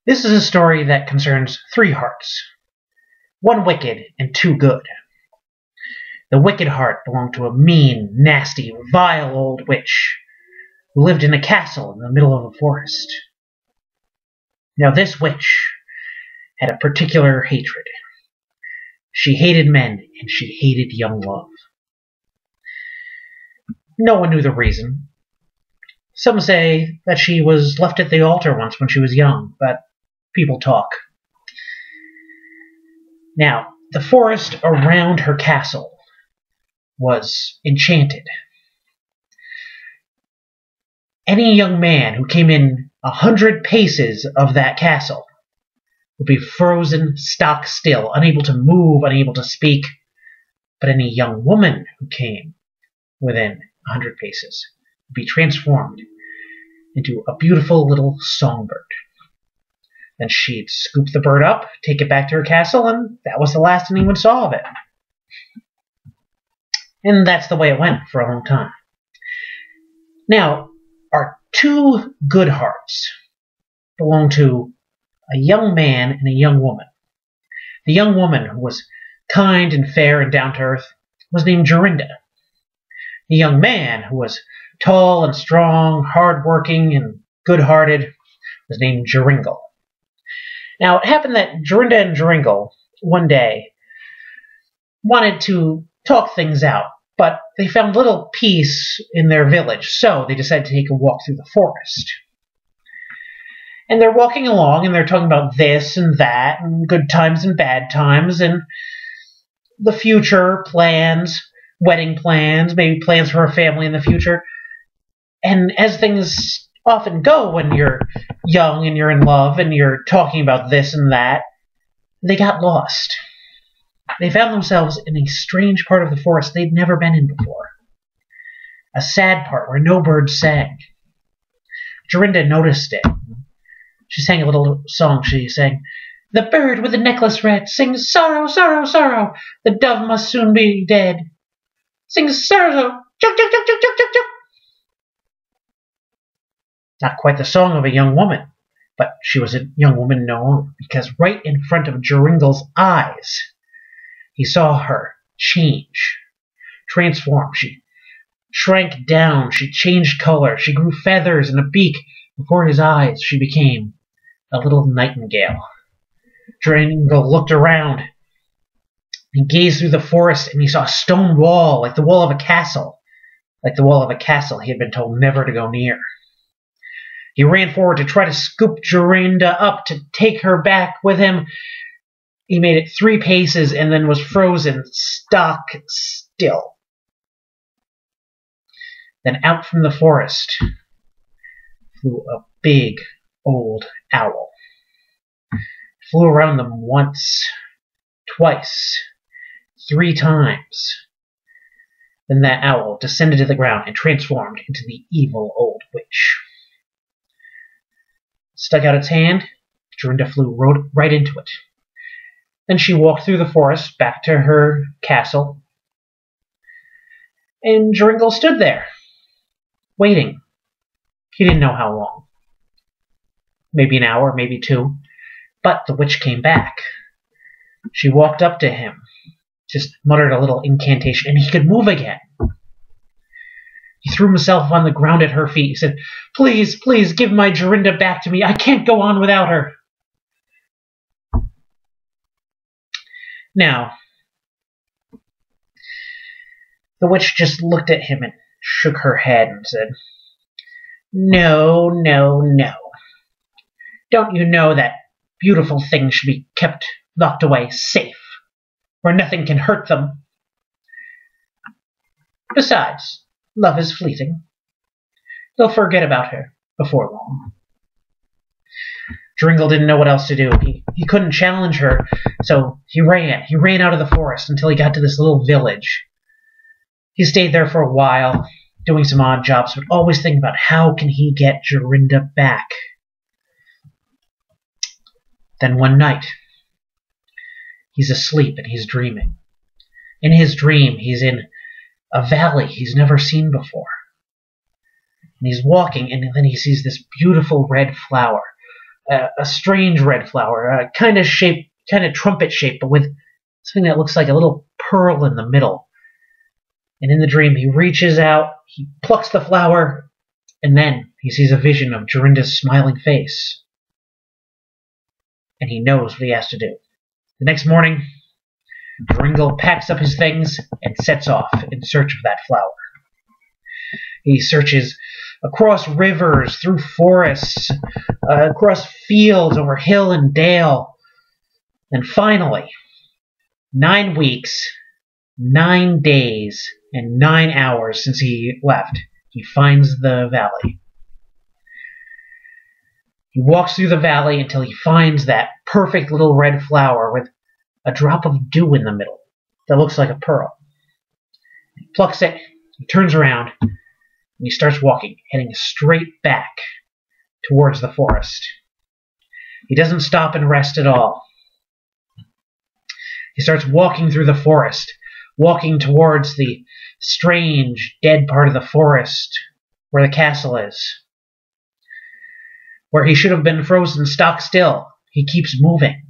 This is a story that concerns three hearts, one wicked and two good. The wicked heart belonged to a mean, nasty, vile old witch who lived in a castle in the middle of a forest. Now this witch had a particular hatred. She hated men and she hated young love. No one knew the reason. Some say that she was left at the altar once when she was young, but people talk. Now, the forest around her castle was enchanted. Any young man who came in 100 paces of that castle would be frozen stock still, unable to move, unable to speak. But any young woman who came within 100 paces would be transformed into a beautiful little songbird. Then she'd scoop the bird up, take it back to her castle, and that was the last anyone saw of it. And that's the way it went for a long time. Now, our two good hearts belong to a young man and a young woman. The young woman, who was kind and fair and down to earth, was named Jorinda. The young man, who was tall and strong, hard-working and good-hearted, was named Joringel. Now, it happened that Jorinda and Joringel, one day, wanted to talk things out, but they found little peace in their village, so they decided to take a walk through the forest. And they're walking along, and they're talking about this and that, and good times and bad times, and the future plans, wedding plans, maybe plans for a family in the future. And as things often go when you're young and you're in love and you're talking about this and that, they got lost. They found themselves in a strange part of the forest they'd never been in before. A sad part where no birds sang. Jorinda noticed it. She sang a little song. She sang, "The bird with the necklace red sings sorrow, sorrow, sorrow. The dove must soon be dead. Sings sorrow, chuk, chuk, chuk, chuk, chuk, chuk, chuk." Not quite the song of a young woman, but she was a young woman no longer, because right in front of Joringel's eyes, he saw her change, transform. She shrank down, she changed color, she grew feathers and a beak. Before his eyes, she became a little nightingale. Joringel looked around. He gazed through the forest, and he saw a stone wall, like the wall of a castle. Like the wall of a castle he had been told never to go near. He ran forward to try to scoop Jorinda up to take her back with him. He made it 3 paces and then was frozen stock still. Then out from the forest flew a big old owl. Flew around them once, twice, 3 times. Then that owl descended to the ground and transformed into the evil old witch. Stuck out its hand, Jorinda flew right into it. Then she walked through the forest back to her castle, and Joringel stood there, waiting. He didn't know how long. Maybe an hour, maybe 2. But the witch came back. She walked up to him, just muttered a little incantation, and he could move again. He threw himself on the ground at her feet. He said, "Please, please, give my Jorinda back to me. I can't go on without her." Now, the witch just looked at him and shook her head and said, "No, no, no. Don't you know that beautiful things should be kept locked away safe, where nothing can hurt them? Besides, love is fleeting. They'll forget about her before long." Joringel didn't know what else to do. He couldn't challenge her, so he ran out of the forest until he got to this little village. He stayed there for a while, doing some odd jobs, but always thinking about how can he get Jorinda back. Then one night, he's asleep and he's dreaming. In his dream, he's in a valley he's never seen before. And he's walking, and then he sees this beautiful red flower a strange red flower, kind of trumpet shaped, but with something that looks like a little pearl in the middle. And in the dream, he reaches out, he plucks the flower, and then he sees a vision of Jorinda's smiling face. And he knows what he has to do. The next morning, Joringel packs up his things and sets off in search of that flower. He searches across rivers, through forests, across fields, over hill and dale. And finally, 9 weeks, 9 days, and 9 hours since he left, he finds the valley. He walks through the valley until he finds that perfect little red flower with a drop of dew in the middle that looks like a pearl. He plucks it, he turns around, and he starts walking, heading straight back towards the forest. He doesn't stop and rest at all. He starts walking through the forest, walking towards the strange, dead part of the forest where the castle is. Where he should have been frozen stock still, he keeps moving.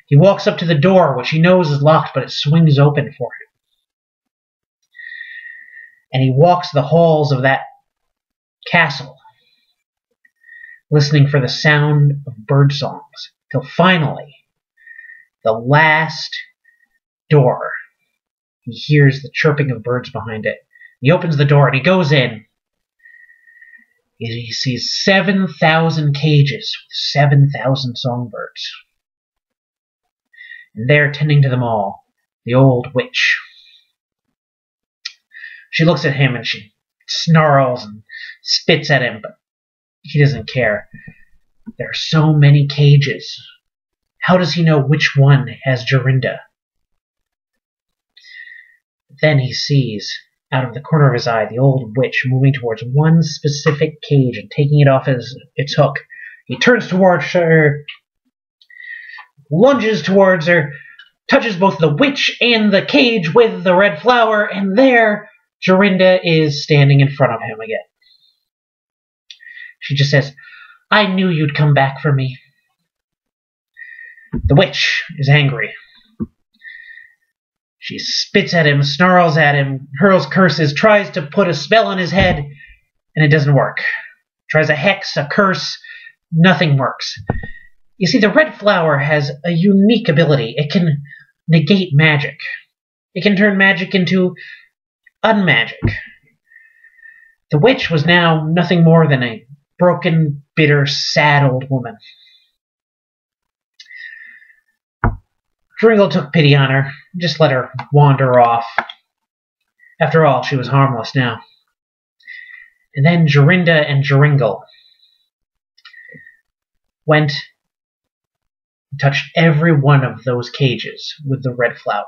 He walks up to the door, which he knows is locked, but it swings open for him. And he walks the halls of that castle, listening for the sound of bird songs, till finally, the last door, he hears the chirping of birds behind it. He opens the door and he goes in. He sees 7,000 cages with 7,000 songbirds. And there, tending to them all, the old witch. She looks at him and she snarls and spits at him, but he doesn't care. There are so many cages. How does he know which one has Jorinda? Then he sees, out of the corner of his eye, the old witch moving towards one specific cage and taking it off its hook. He turns towards her, lunges towards her, touches both the witch and the cage with the red flower, and there Jorinda is standing in front of him again. She just says, "I knew you'd come back for me." The witch is angry. She spits at him, snarls at him, hurls curses, tries to put a spell on his head, and it doesn't work. Tries a hex, a curse, nothing works. You see, the red flower has a unique ability. It can negate magic. It can turn magic into unmagic. The witch was now nothing more than a broken, bitter, sad old woman. Joringel took pity on her, just let her wander off. After all, she was harmless now. And then Jorinda and Joringel went and touched every one of those cages with the red flower,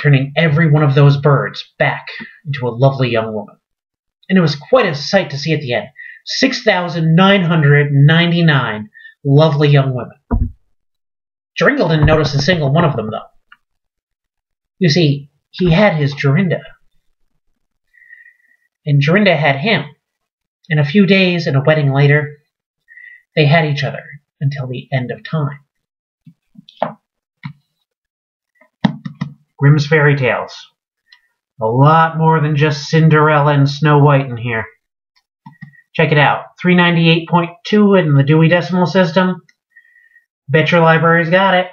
turning every one of those birds back into a lovely young woman. And it was quite a sight to see at the end. 6,999 lovely young women. Joringel didn't notice a single one of them, though. You see, he had his Jorinda. And Jorinda had him. And a few days and a wedding later, they had each other until the end of time. Grimm's Fairy Tales. A lot more than just Cinderella and Snow White in here. Check it out. 398.2 in the Dewey Decimal System. Bet your library's got it.